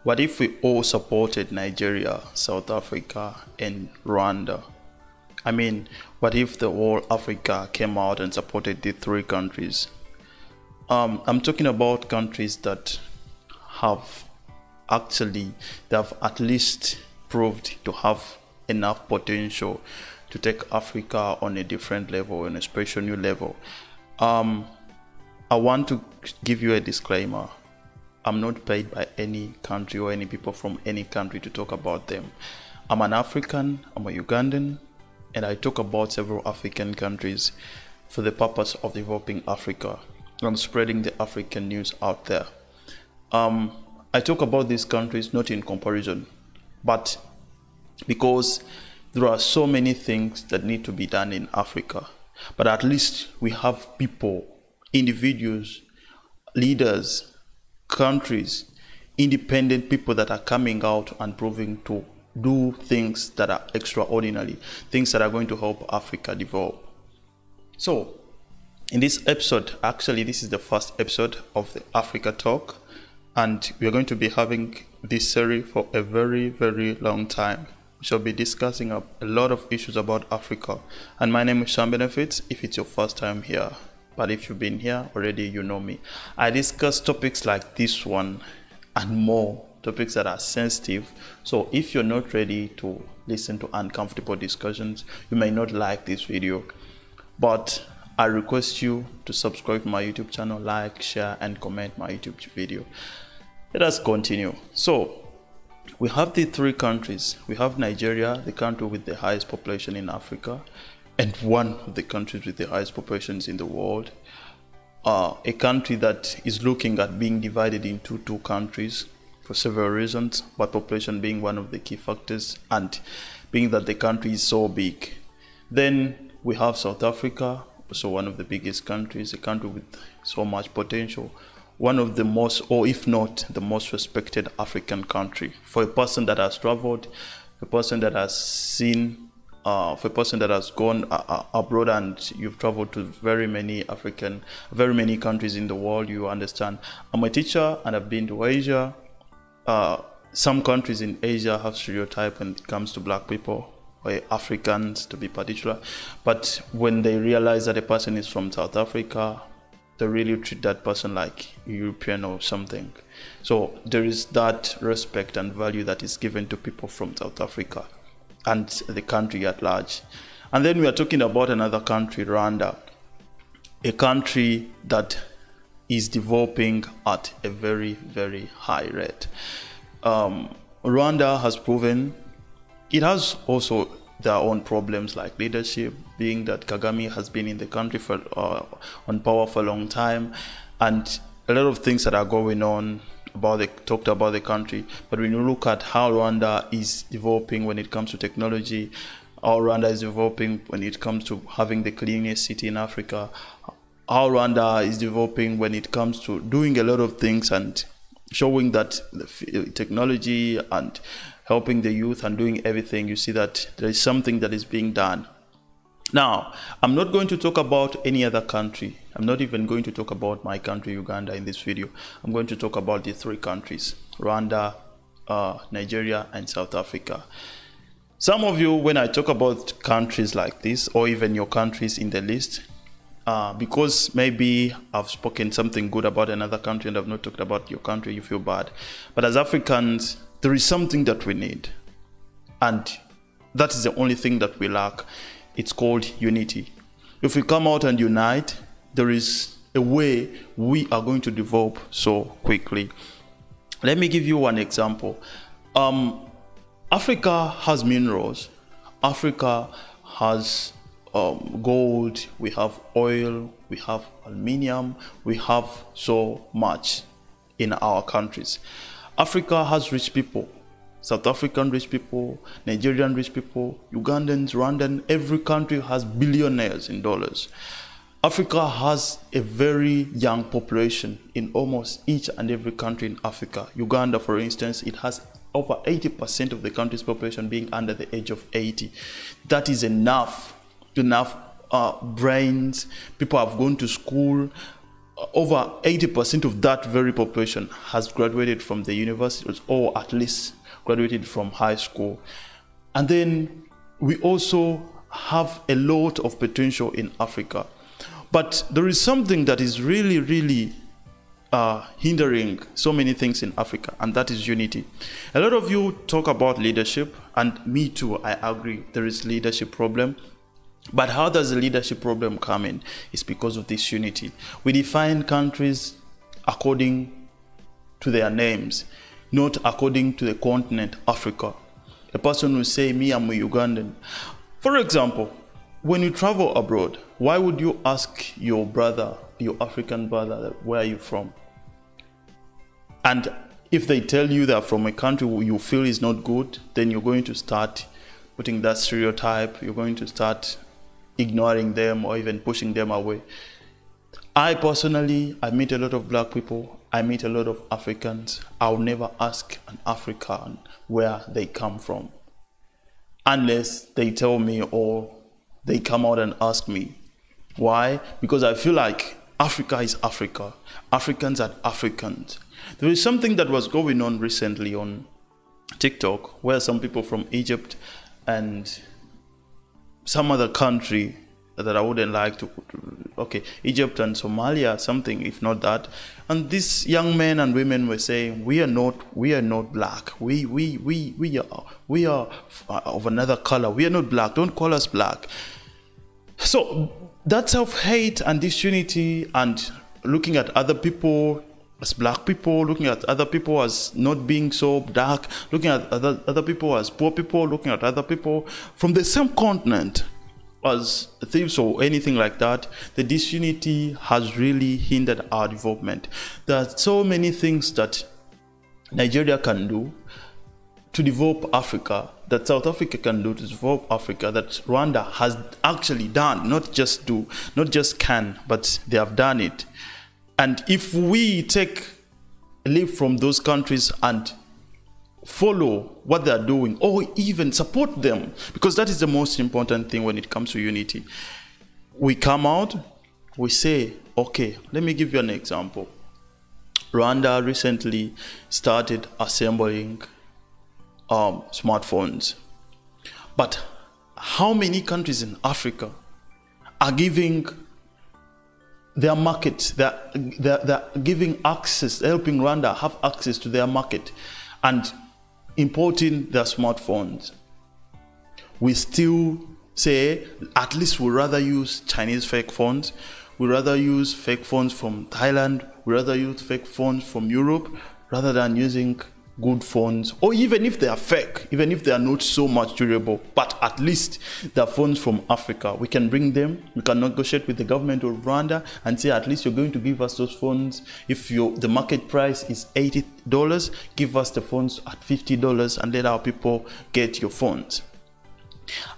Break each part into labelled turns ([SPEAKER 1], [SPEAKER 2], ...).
[SPEAKER 1] What if we all supported Nigeria, South Africa, and Rwanda? I mean, what if the whole Africa came out and supported the three countries? I'm talking about countries that have they have at least proved to have enough potential to take Africa on a different level, on a special new level. I want to give you a disclaimer. I'm not paid by any country or any people from any country to talk about them. I'm an African, I'm a Ugandan, and I talk about several African countries for the purpose of developing Africa and spreading the African news out there. I talk about these countries not in comparison, but because there are so many things that need to be done in Africa. But at least we have people, individuals, leaders, countries, independent people that are coming out and proving to do things that are extraordinary, things that are going to help Africa develop. So, in this episode, actually this is the first episode of the Africa Talk, and we are going to be having this series for a very, very long time. We shall be discussing a lot of issues about Africa. And my name is Shammah Benefits if it's your first time here. But if you've been here already, you know me. I discuss topics like this one and more, topics that are sensitive. So if you're not ready to listen to uncomfortable discussions, you may not like this video. But I request you to subscribe to my YouTube channel, like, share, and comment my YouTube video. Let us continue. So we have the three countries. We have Nigeria, the country with the highest population in Africa, and one of the countries with the highest populations in the world. A country that is looking at being divided into two countries for several reasons, but population being one of the key factors, and being that the country is so big. Then we have South Africa, also one of the biggest countries, a country with so much potential, one of the most, or if not the most respected African country. For a person that has traveled, a person that has seen, for a person that has gone abroad and you've traveled to very many countries in the world, you understand. I'm a teacher and I've been to Asia. Some countries in Asia have stereotype when it comes to black people, or Africans to be particular. But when they realize that a person is from South Africa, they really treat that person like European or something. So there is that respect and value that is given to people from South Africa and the country at large. And then we are talking about another country, Rwanda, a country that is developing at a very, very high rate. Rwanda has proven it has also their own problems like leadership, being that Kagame has been in the country for on power for a long time, and a lot of things that are going on talked about the country. But when you look at how Rwanda is developing when it comes to technology, how Rwanda is developing when it comes to having the cleanest city in Africa, how Rwanda is developing when it comes to doing a lot of things and showing that the technology and helping the youth and doing everything, you see that there is something that is being done. Now, I'm not going to talk about any other country. I'm not even going to talk about my country, Uganda, in this video. I'm going to talk about the three countries, Rwanda, Nigeria, and South Africa. Some of you, when I talk about countries like this, or even your countries in the list, because maybe I've spoken something good about another country and I've not talked about your country, you feel bad. But as Africans, there is something that we need. And that is the only thing that we lack. It's called unity. If we come out and unite, there is a way we are going to develop so quickly. Let me give you one example. Africa has minerals. Africa has gold, we have oil, we have aluminium, we have so much in our countries. Africa has rich people. South African rich people, Nigerian rich people, Ugandans, Rwandan, every country has billionaires in dollars. Africa has a very young population in almost each and every country in Africa. Uganda, for instance, it has over 80% of the country's population being under the age of 80. That is enough brains. People have gone to school. over 80% of that very population has graduated from the universities, or at least graduated from high school. And then we also have a lot of potential in Africa. But there is something that is really, really hindering so many things in Africa, and that is unity. A lot of you talk about leadership, and me too, I agree, there is leadership problem. But how does the leadership problem come in? It's because of this unity. We define countries according to their names, not according to the continent Africa. A person will say, me, I'm a Ugandan. For example, when you travel abroad, why would you ask your brother, your African brother, where are you from? And if they tell you they're from a country where you feel is not good, then you're going to start putting that stereotype, you're going to start ignoring them or even pushing them away. I personally, I meet a lot of black people, I meet a lot of Africans. I'll never ask an African where they come from, unless they tell me or they come out and ask me. Why? Because I feel like Africa is Africa. Africans are Africans. There is something that was going on recently on TikTok where some people from Egypt and some other country that I wouldn't like to, okay, Egypt and Somalia, something, if not that. And these young men and women were saying, we are not black. We are of another color. We are not black. Don't call us black. So that self-hate and disunity and looking at other people as black people, looking at other people as not being so dark, looking at other people as poor people, looking at other people from the same continent as thieves or anything like that, the disunity has really hindered our development. There are so many things that Nigeria can do to develop Africa, that South Africa can do to develop Africa, that Rwanda has actually done, not just can, but they have done it. And if we take a leaf from those countries and follow what they are doing, or even support them, because that is the most important thing when it comes to unity. We come out, we say, okay, let me give you an example. Rwanda recently started assembling smartphones. But how many countries in Africa are giving their market, they're giving access, helping Rwanda have access to their market and importing their smartphones? We still say, at least we'd rather use Chinese fake phones, we'd rather use fake phones from Thailand, we'd rather use fake phones from Europe, rather than using good phones, or even if they are fake, even if they are not so much durable, but at least they're phones from Africa. We can bring them, we can negotiate with the government of Rwanda and say, at least you're going to give us those phones. If the market price is $80, give us the phones at $50 and let our people get your phones.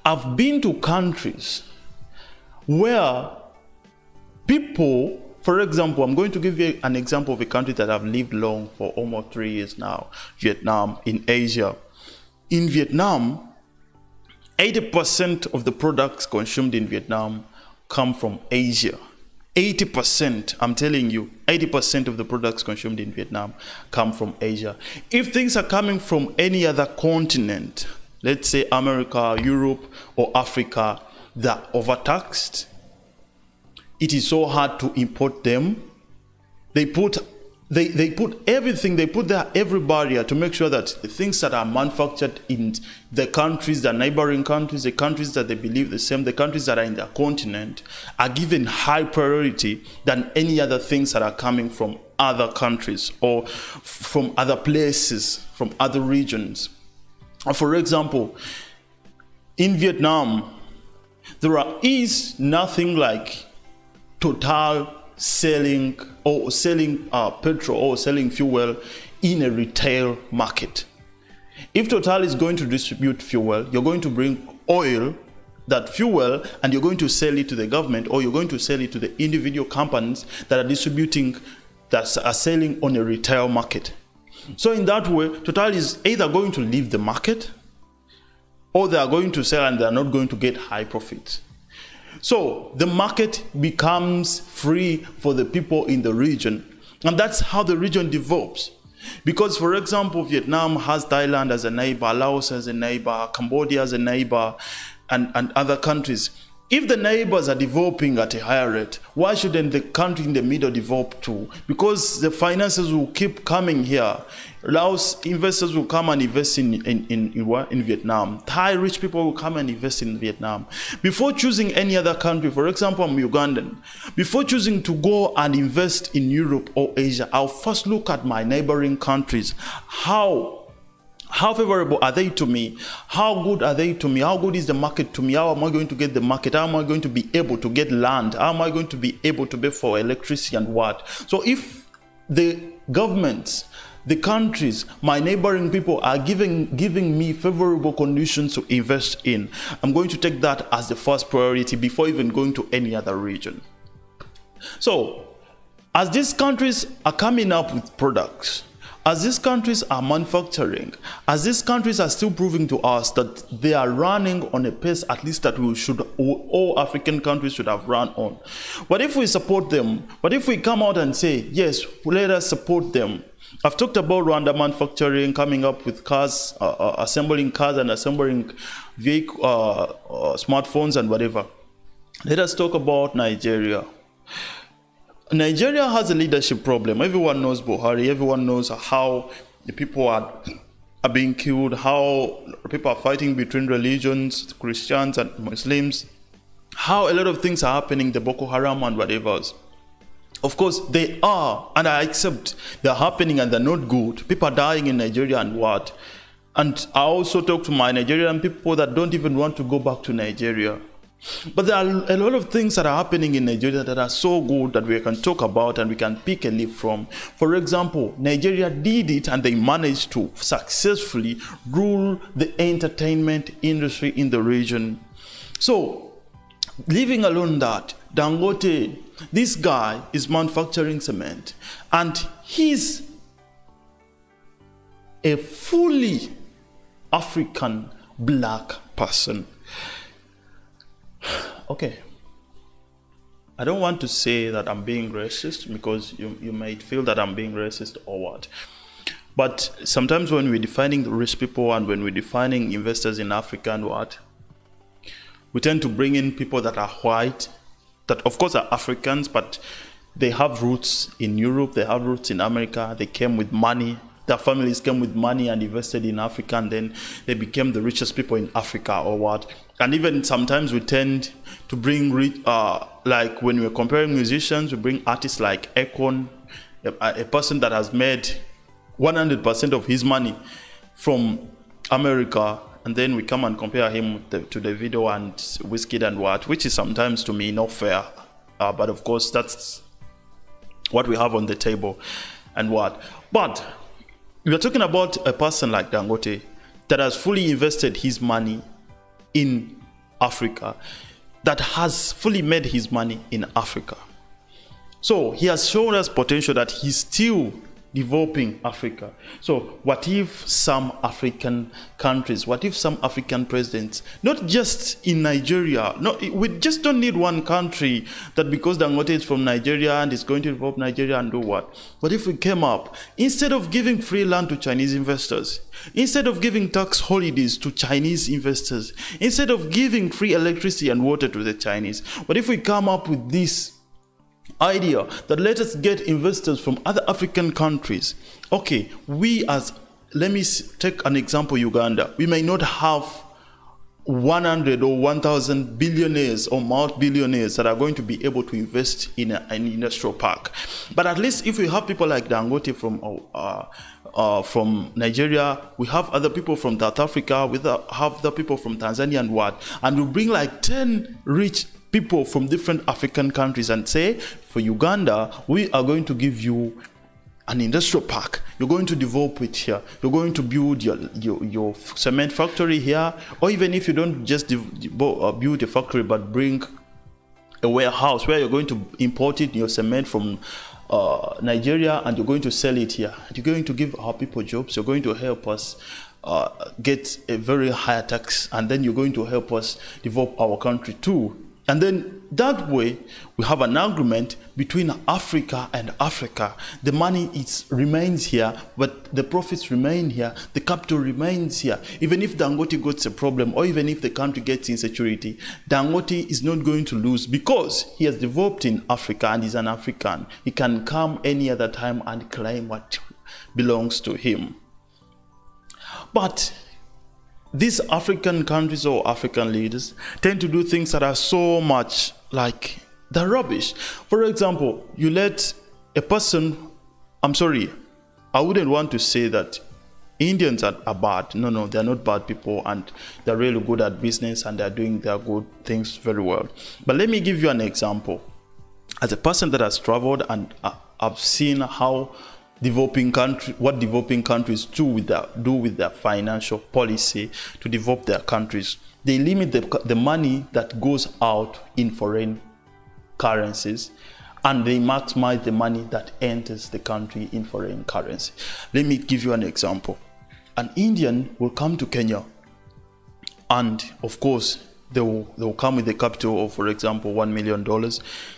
[SPEAKER 1] I've been to countries where people, for example, I'm going to give you an example of a country that I've lived long for almost 3 years now, Vietnam, in Asia. In Vietnam, 80% of the products consumed in Vietnam come from Asia. 80%, I'm telling you, 80% of the products consumed in Vietnam come from Asia. If things are coming from any other continent, let's say America, Europe, or Africa, they're overtaxed. It is so hard to import them. They put everything, they put there every barrier to make sure that the things that are manufactured in the countries, the neighboring countries, the countries that they believe the same, the countries that are in their continent, are given high priority than any other things that are coming from other countries or from other places, from other regions. For example, in Vietnam, there is nothing like Total selling petrol or selling fuel in a retail market. If Total is going to distribute fuel, you're going to bring oil, that fuel, and you're going to sell it to the government, or you're going to sell it to the individual companies that are distributing, that are selling on a retail market. So in that way, Total is either going to leave the market, or they are going to sell and they are not going to get high profits. So the market becomes free for the people in the region. And that's how the region develops. Because, for example, Vietnam has Thailand as a neighbor, Laos as a neighbor, Cambodia as a neighbor, and other countries. If the neighbors are developing at a higher rate, why shouldn't the country in the middle develop too? Because the finances will keep coming here. Laos investors will come and invest in Vietnam. Thai rich people will come and invest in Vietnam. Before choosing any other country, for example, I'm Ugandan. Before choosing to go and invest in Europe or Asia, I'll first look at my neighboring countries. How favorable are they to me? How good are they to me? How good is the market to me? How am I going to get the market? How am I going to be able to get land? How am I going to be able to pay for electricity and what? So if the governments, the countries, my neighboring people are giving me favorable conditions to invest in, I'm going to take that as the first priority before even going to any other region. So as these countries are coming up with products, as these countries are manufacturing, as these countries are still proving to us that they are running on a pace at least that all African countries should have run on. But if we support them, but if we come out and say, yes, let us support them. I've talked about Rwanda manufacturing, coming up with cars, assembling cars and assembling vehicle, smartphones and whatever. Let us talk about Nigeria. Nigeria has a leadership problem. Everyone knows Buhari. Everyone knows how the people are being killed, how people are fighting between religions, Christians and Muslims, how a lot of things are happening, the Boko Haram and whatever. Of course, they are, and I accept they're happening and they're not good. People are dying in Nigeria and what? And I also talk to my Nigerian people that don't even want to go back to Nigeria. But there are a lot of things that are happening in Nigeria that are so good that we can talk about and we can pick a leaf from. For example, Nigeria did it and they managed to successfully rule the entertainment industry in the region. So, leaving alone that, Dangote, this guy is manufacturing cement and he's a fully African black person. Okay, I don't want to say that I'm being racist because you might feel that I'm being racist or what. But sometimes when we're defining the rich people and when we're defining investors in Africa and what, we tend to bring in people that are white, that of course are Africans, but they have roots in Europe, they have roots in America, they came with money. Their families came with money and invested in Africa, and then they became the richest people in Africa or what. And even sometimes we tend to bring, like when we're comparing musicians, we bring artists like Akon, a person that has made 100% of his money from America, and then we come and compare him to the video and Wizkid and what, which is sometimes to me not fair. But of course, that's what we have on the table and what. But we are talking about a person like Dangote that has fully invested his money in Africa, that has fully made his money in Africa. So he has shown us potential that he's still developing Africa. So what if some African countries, what if some African presidents, not just in Nigeria, we just don't need one country that because Dangote is from Nigeria and is going to develop Nigeria and do what? What if we came up, instead of giving free land to Chinese investors, instead of giving tax holidays to Chinese investors, instead of giving free electricity and water to the Chinese, what if we come up with this idea that let us get investors from other African countries? Okay, let me take an example, Uganda. We may not have 100 or 1,000 billionaires or multi-billionaires that are going to be able to invest in an industrial park. But at least if we have people like Dangote from Nigeria, we have other people from South Africa, we have other people from Tanzania and what, and we bring like 10 rich people from different African countries and say, for Uganda, we are going to give you an industrial park. You're going to develop it here. You're going to build your cement factory here. Or even if you don't just build a factory, but bring a warehouse where you're going to import your cement from Nigeria and you're going to sell it here. You're going to give our people jobs. You're going to help us get a very high tax, and then you're going to help us develop our country too. And then that way, we have an agreement between Africa and Africa. The money remains here, but the profits remain here, the capital remains here. Even if Dangote gets a problem, or even if the country gets insecurity, Dangote is not going to lose because he has developed in Africa and is an African. He can come any other time and claim what belongs to him. But these African countries or African leaders tend to do things that are so much like the rubbish. For example, you let a person, I'm sorry, I wouldn't want to say that Indians are bad. No, they're not bad people, and they're really good at business and they're doing their good things very well. But let me give you an example. As a person that has traveled and I've seen how developing countries do with their financial policy to develop their countries. They limit the money that goes out in foreign currencies, and they maximize the money that enters the country in foreign currency. Let me give you an example. An Indian will come to Kenya, and of course they will come with a capital of, for example, $1 million.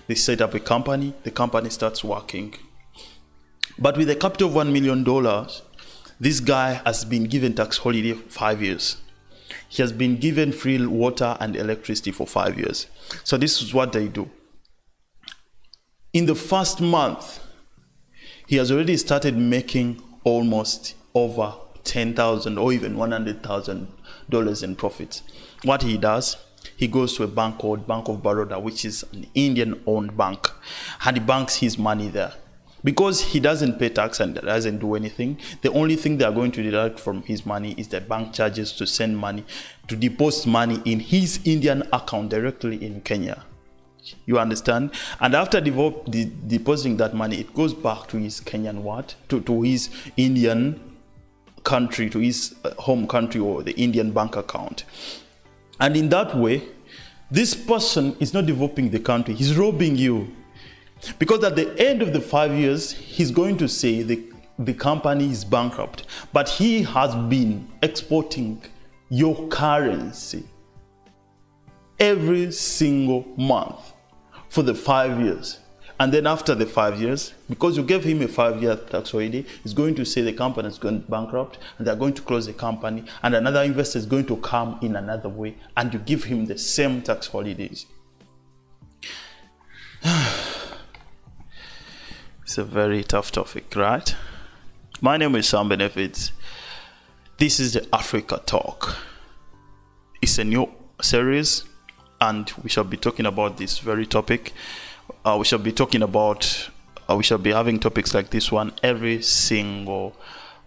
[SPEAKER 1] They set up a company, the company starts working. But with a capital of $1 million, this guy has been given tax holiday for 5 years. He has been given free water and electricity for 5 years. So this is what they do. In the first month, he has already started making almost over $10,000 or even $100,000 in profits. What he does, he goes to a bank called Bank of Baroda, which is an Indian-owned bank, and he banks his money there. Because he doesn't pay tax and doesn't do anything, the only thing they are going to deduct from his money is the bank charges to send money, to deposit money in his Indian account directly in Kenya. You understand? And after depositing that money, it goes back to his Kenyan to his Indian country, to his home country or the Indian bank account. And in that way, this person is not developing the country, he's robbing you. Because at the end of the 5 years, he's going to say the company is bankrupt, but he has been exporting your currency every single month for the 5 years. And then after the 5 years, because you gave him a 5-year tax holiday, he's going to say the company is going bankrupt and they're going to close the company, and another investor is going to come in another way, and you give him the same tax holidays. It's a very tough topic, right? My name is Shammah Benefits. This is the Africa Talk. It's a new series, and we shall be talking about this very topic. We shall be having topics like this one every single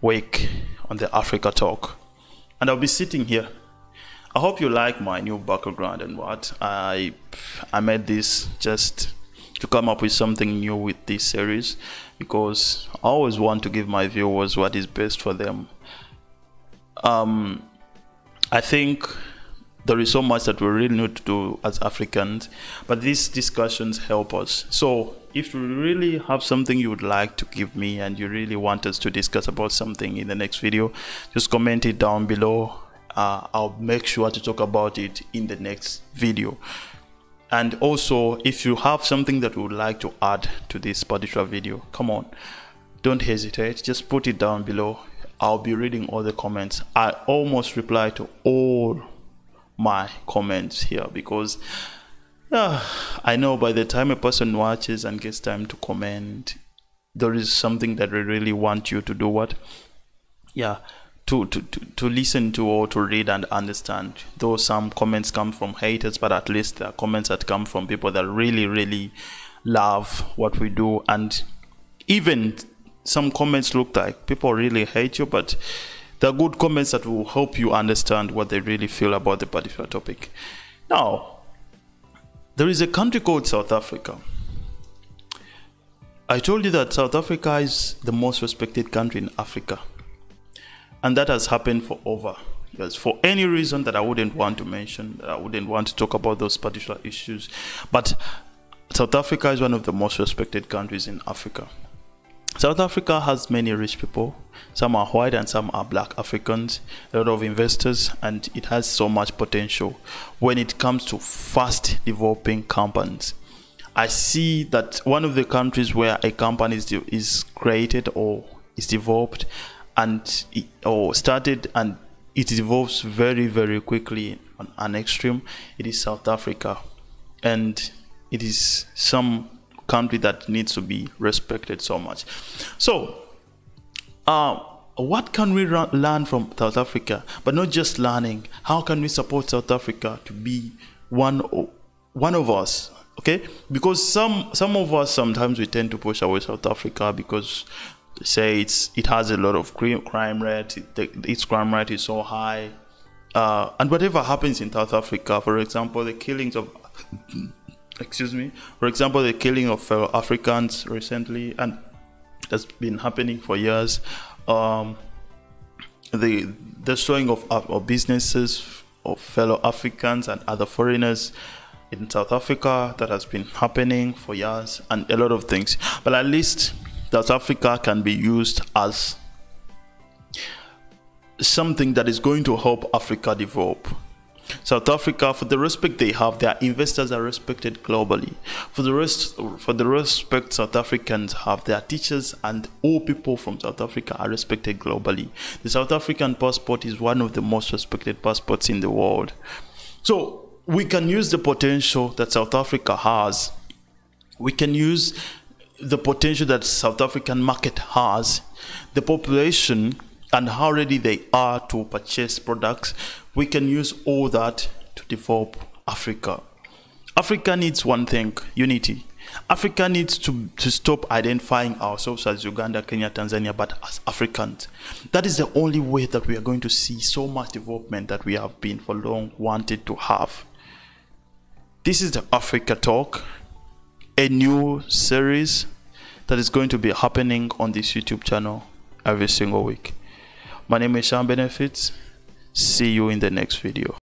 [SPEAKER 1] week on the Africa Talk. And I'll be sitting here. I hope you like my new background and what. I made this just to come up with something new with this series, because I always want to give my viewers what is best for them. I think there is so much that we really need to do as Africans, but these discussions help us. So if you really have something you would like to give me and you really want us to discuss about something in the next video, just comment it down below. I'll make sure to talk about it in the next video. And also, if you have something that you would like to add to this particular video, come on, don't hesitate, just put it down below. I'll be reading all the comments. I almost reply to all my comments here, because I know by the time a person watches and gets time to comment, there is something that we really want you to do what? Yeah, to listen to or to read and understand. Though some comments come from haters, but at least there are comments that come from people that really love what we do. And even some comments look like people really hate you, but they're good comments that will help you understand what they really feel about the particular topic. Now, there is a country called South Africa. I told you that South Africa is the most respected country in Africa. And that has happened for over years, for any reason that I wouldn't want to mention, that I wouldn't want to talk about those particular issues. But South Africa is one of the most respected countries in Africa. South Africa has many rich people. Some are white and some are black Africans, a lot of investors, and it has so much potential when it comes to fast developing companies. I see that one of the countries where a company is created or is developed or started and it evolves very, very quickly on an extreme, it is South Africa. And it is some country that needs to be respected so much. So what can we learn from South Africa? But not just learning, how can we support South Africa to be one of us? Okay, because some of us, sometimes we tend to push away South Africa because they say it has a lot of crime rate, its crime rate is so high, and whatever happens in South Africa, for example, the killings of the killing of fellow Africans recently, and that's been happening for years. The destroying of businesses of fellow Africans and other foreigners in South Africa, that has been happening for years, and a lot of things. But at least South Africa can be used as something that is going to help Africa develop. South Africa, for the respect they have, their investors are respected globally. For the respect South Africans have, their teachers and all people from South Africa are respected globally. The South African passport is one of the most respected passports in the world. So we can use the potential that South Africa has. We can use the potential that South African market has, the population, and how ready they are to purchase products. We can use all that to develop Africa. Africa needs one thing: unity. Africa needs to stop identifying ourselves as Uganda, Kenya, Tanzania, but as Africans. That is the only way that we are going to see so much development that we have been for long wanted to have. This is the Africa Talk, a new series that is going to be happening on this YouTube channel every single week. My name is Shammah Benefits. See you in the next video.